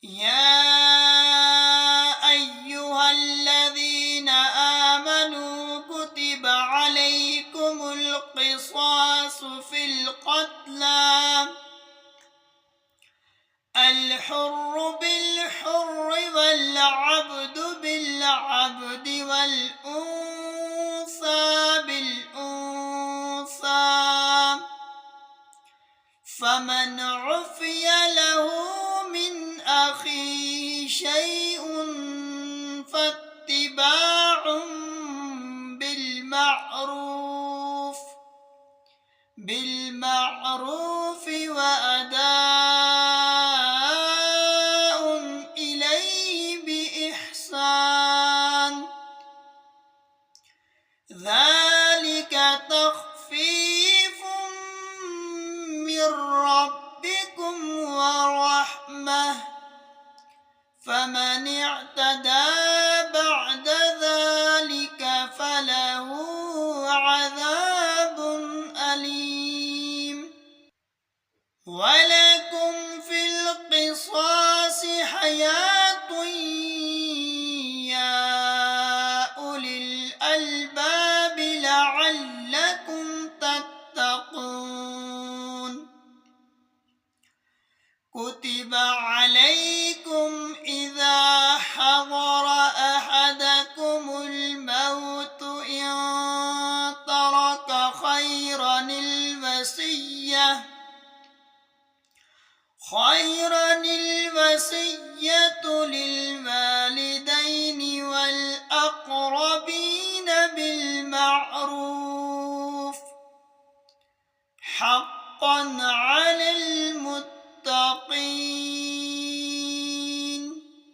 يا أيها الذين آمنوا كتب عليكم القصاص في القتلى الحر بالحر والعبد بالعبد والأنثى بالأنثى فمن عفي له من أخيه شيء فاتباع بالمعروف وأداء إليه بإحسان ذلك تخفيف من ربكم ورحمة فمن اعتدى بعد ذلك فله عذاب أليم ولكم في القصاص حياة يا أولي الألباب لعلكم تتقون كتب عليكم إذا حضر أحدكم الموت إن ترك خيرا الوصية للوالدين والأقربين بالمعروف حقا على المتقين